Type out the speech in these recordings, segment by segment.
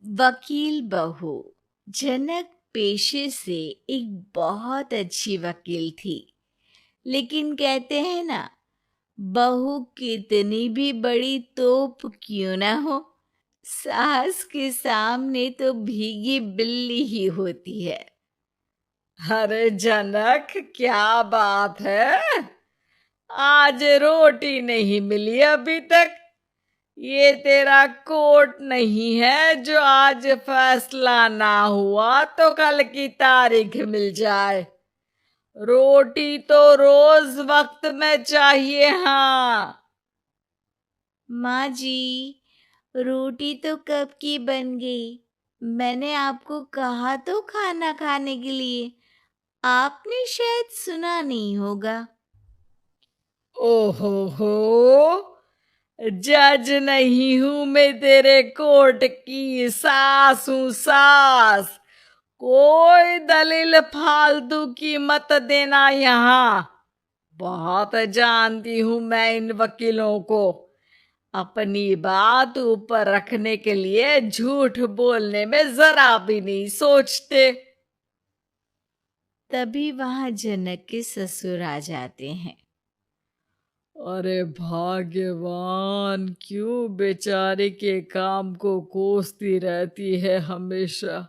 वकील बहू। जनक पेशे से एक बहुत अच्छी वकील थी, लेकिन कहते हैं ना, बहू कितनी भी बड़ी तोप क्यों ना हो, सास के सामने तो भीगी बिल्ली ही होती है। अरे जनक, क्या बात है? आज रोटी नहीं मिली अभी तक। ये तेरा कोर्ट नहीं है जो आज फैसला ना हुआ तो कल की तारीख मिल जाए। रोटी तो रोज वक्त में चाहिए। हाँ, माँ जी, रोटी तो कब की बन गई। मैंने आपको कहा तो खाना खाने के लिए, आपने शायद सुना नहीं होगा। ओहो हो, जज नहीं हूं मैं, तेरे कोर्ट की सास हूं, सास। कोई दलील फालतू की मत देना यहाँ। बहुत जानती हूं मैं इन वकीलों को। अपनी बात ऊपर रखने के लिए झूठ बोलने में जरा भी नहीं सोचते। तभी वहां जनक के ससुर आ जाते हैं। अरे भाग्यवान, क्यों बेचारे के काम को कोसती रहती है हमेशा।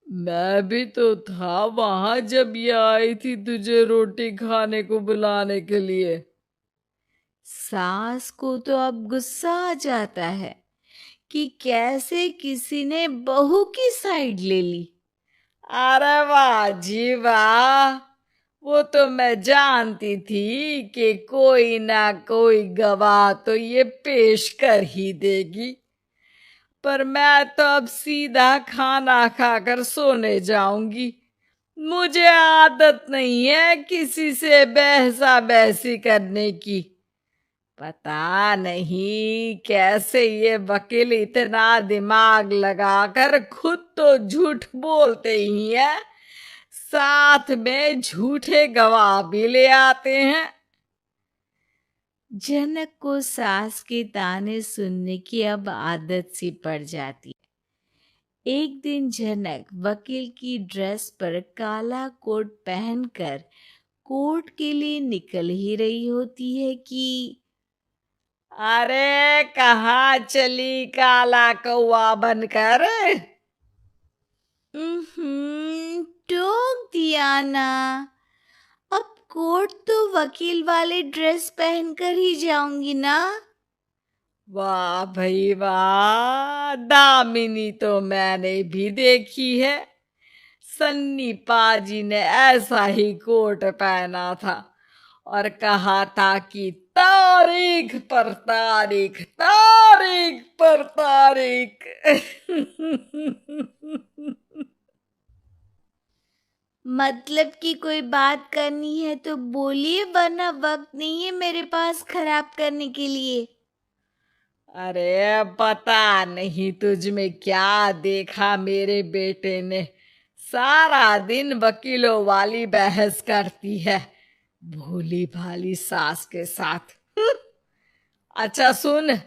मैं भी तो था वहां जब ये आई थी तुझे रोटी खाने को बुलाने के लिए। सास को तो अब गुस्सा आ जाता है कि कैसे किसी ने बहू की साइड ले ली। अरे वाह जी वाह, वो तो मैं जानती थी कि कोई ना कोई गवाह तो ये पेश कर ही देगी। पर मैं तो अब सीधा खाना खाकर सोने जाऊंगी। मुझे आदत नहीं है किसी से बहसा बहसी करने की। पता नहीं कैसे ये वकील इतना दिमाग लगाकर खुद तो झूठ बोलते ही हैं, साथ में झूठे गवाह भी ले आते हैं। जनक को सास के ताने सुनने की अब आदत सी पड़ जाती है। एक दिन जनक वकील की ड्रेस पर काला कोट पहनकर कोर्ट के लिए निकल ही रही होती है कि अरे कहाँ चली काला कौवा बनकर? टोक दिया ना। अब कोर्ट तो वकील वाले ड्रेस पहनकर ही जाऊंगी ना। वाह भाई वाह, दामिनी तो मैंने भी देखी है। सन्नी पाजी ने ऐसा ही कोट पहना था और कहा था कि तारीख पर तारीख, तारीख पर तारीख। मतलब कि कोई बात करनी है तो बोलिए, वरना वक्त नहीं है मेरे पास खराब करने के लिए। अरे पता नहीं तुझ में क्या देखा मेरे बेटे ने, सारा दिन वकीलों वाली बहस करती है, भोली भाली सास के साथ। अच्छा सुन,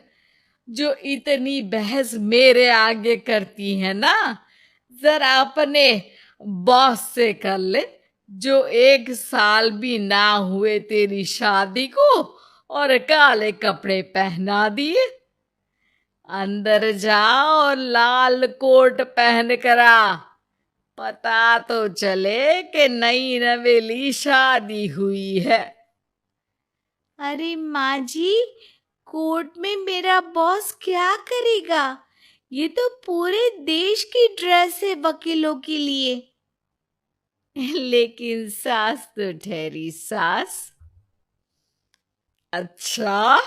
जो इतनी बहस मेरे आगे करती है ना, जरा अपने बॉस से कर ले, जो 1 साल भी ना हुए तेरी शादी को और काले कपड़े पहना दिए। अंदर जा और लाल कोट पहन कर आ, पता तो चले कि नई नवेली शादी हुई है। अरे माँ जी, कोर्ट में मेरा बॉस क्या करेगा? ये तो पूरे देश की ड्रेस है वकीलों के लिए। लेकिन सास तो ठहरी सास। अच्छा,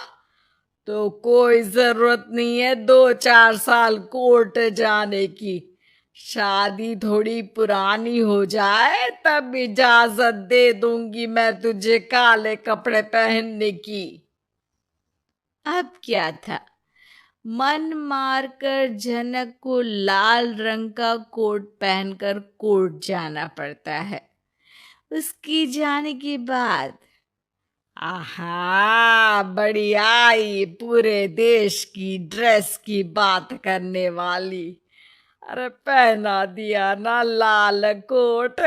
तो कोई जरूरत नहीं है 2-4 साल कोर्ट जाने की। शादी थोड़ी पुरानी हो जाए तब इजाजत दे दूंगी मैं तुझे काले कपड़े पहनने की। अब क्या था, मन मारकर जनक को लाल रंग का कोट पहनकर कोर्ट जाना पड़ता है। उसके जाने के बाद आहा, बढ़िया, ये पूरे देश की ड्रेस की बात करने वाली। अरे पहना दिया ना लाल कोट।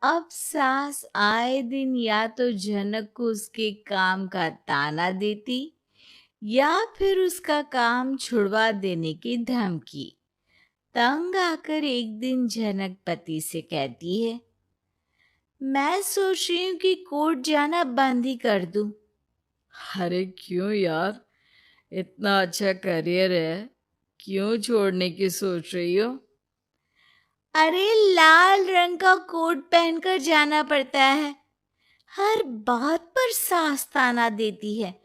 अब सास आए दिन या तो जनक को उसके काम का ताना देती या फिर उसका काम छुड़वा देने की धमकी। तंग आकर एक दिन जनक पति से कहती है, मैं सोच रही हूँ कि कोर्ट जाना बंद ही कर दूं। अरे क्यों यार, इतना अच्छा करियर है, क्यों छोड़ने की सोच रही हो? अरे लाल रंग का कोट पहनकर जाना पड़ता है। हर बात पर सास ताना देती है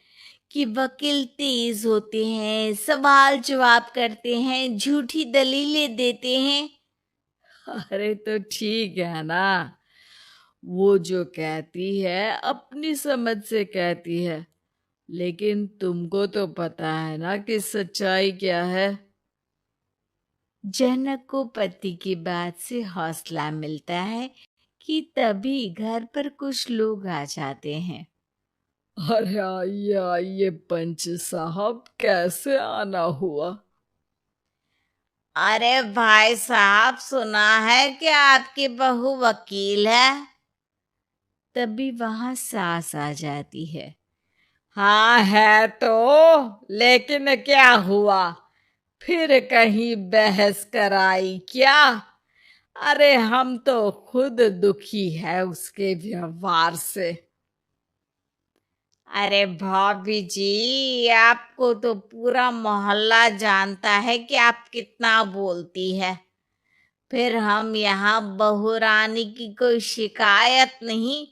कि वकील तेज होते हैं, सवाल जवाब करते हैं, झूठी दलीलें देते हैं। अरे तो ठीक है ना, वो जो कहती है अपनी समझ से कहती है, लेकिन तुमको तो पता है ना कि सच्चाई क्या है। जनक को पति की बात से हौसला मिलता है कि तभी घर पर कुछ लोग आ जाते हैं। अरे आइए आइए पंच साहब, कैसे आना हुआ? अरे भाई साहब, सुना है कि आपकी बहू वकील है। तभी वहां सास आ जाती है। हाँ है तो, लेकिन क्या हुआ? फिर कहीं बहस कराई क्या? अरे हम तो खुद दुखी है उसके व्यवहार से। अरे भाभी जी, आपको तो पूरा मोहल्ला जानता है कि आप कितना बोलती है। फिर हम यहाँ बहू रानी की कोई शिकायत नहीं,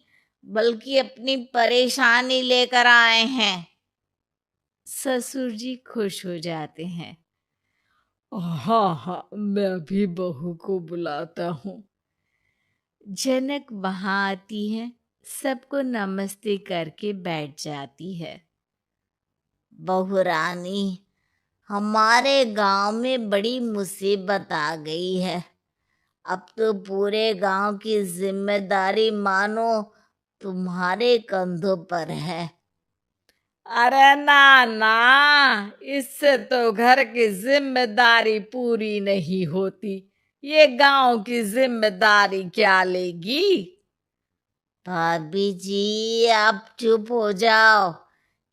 बल्कि अपनी परेशानी लेकर आए हैं। ससुर जी खुश हो जाते हैं। हाँ हाँ, मैं भी बहू को बुलाता हूँ। जनक वहां आती है, सबको नमस्ते करके बैठ जाती है। बहू रानी, हमारे गांव में बड़ी मुसीबत आ गई है। अब तो पूरे गांव की जिम्मेदारी मानो तुम्हारे कंधों पर है। अरे ना ना, इससे तो घर की जिम्मेदारी पूरी नहीं होती। ये गांव की जिम्मेदारी क्या लेगी? भाभी जी, आप चुप हो जाओ।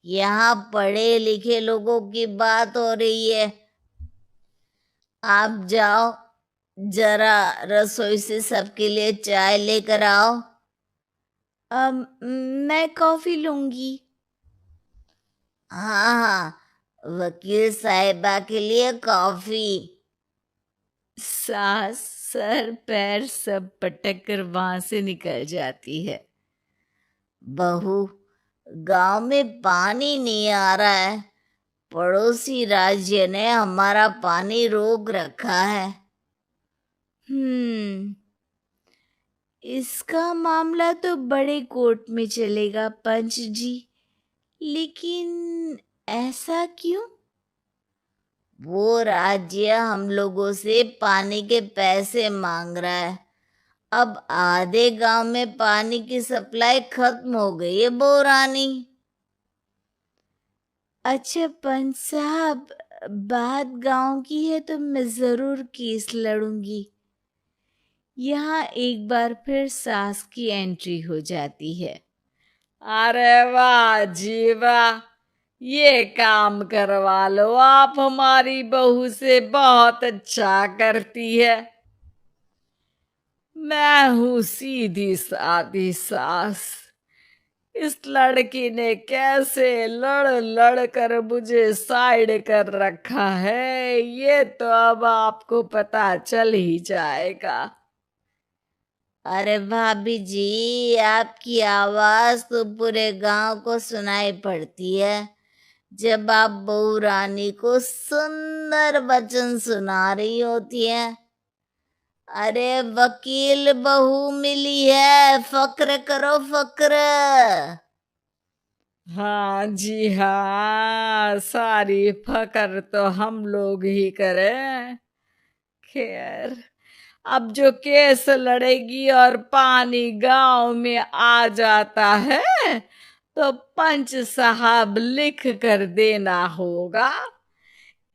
यहाँ पढ़े लिखे लोगों की बात हो रही है। आप जाओ, जरा रसोई से सबके लिए चाय लेकर आओ। मैं कॉफी लूंगी। हाँ हाँ, वकील साहिबा के लिए कॉफी। सास सर पैर सब पटक कर वहां से निकल जाती है। बहू, गांव में पानी नहीं आ रहा है। पड़ोसी राज्य ने हमारा पानी रोक रखा है। इसका मामला तो बड़े कोर्ट में चलेगा पंच जी, लेकिन ऐसा क्यों? वो राज्य हम लोगों से पानी के पैसे मांग रहा है। अब आधे गांव में पानी की सप्लाई खत्म हो गई है बोरानी। अच्छा पंच साहब, बात गांव की है तो मैं जरूर केस लड़ूंगी। यहाँ एक बार फिर सास की एंट्री हो जाती है। अरे वाह जी वाह, ये काम करवा लो आप हमारी बहू से, बहुत अच्छा करती है। मैं हूँ सीधी सादी सास। इस लड़की ने कैसे लड़ लड़ कर मुझे साइड कर रखा है, ये तो अब आपको पता चल ही जाएगा। अरे भाभी जी, आपकी आवाज तो पूरे गांव को सुनाई पड़ती है जब आप बहू रानी को सुंदर वचन सुना रही होती है। अरे वकील बहू मिली है, फक्र करो फक्र। हाँ जी हाँ, सारी फकर तो हम लोग ही करें। खैर, अब जो केस लड़ेगी और पानी गांव में आ जाता है तो पंच साहब लिख कर देना होगा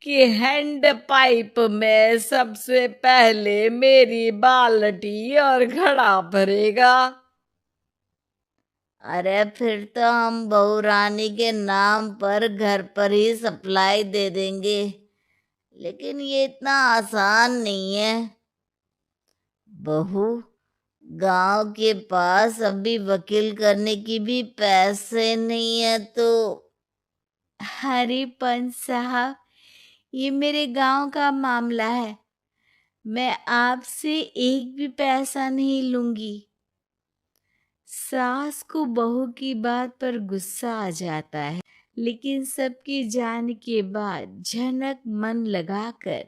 कि हैंड पाइप में सबसे पहले मेरी बाल्टी और घड़ा भरेगा। अरे फिर तो हम बहू रानी के नाम पर घर पर ही सप्लाई दे देंगे, लेकिन ये इतना आसान नहीं है। बहू, गांव के पास अभी वकील करने की भी पैसे नहीं है तो। अरे पंच साहब, ये मेरे गांव का मामला है, मैं आपसे एक भी पैसा नहीं लूंगी। सास को बहू की बात पर गुस्सा आ जाता है, लेकिन सबकी जान के बाद झनक मन लगाकर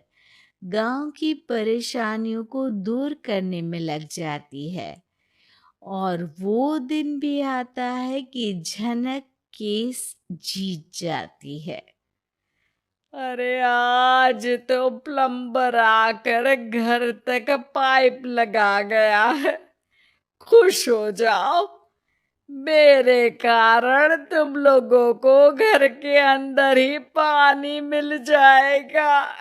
गांव की परेशानियों को दूर करने में लग जाती है। और वो दिन भी आता है कि झनक केस जीत जाती है। अरे आज तो प्लम्बर आकर घर तक पाइप लगा गया है, खुश हो जाओ। मेरे कारण तुम लोगों को घर के अंदर ही पानी मिल जाएगा।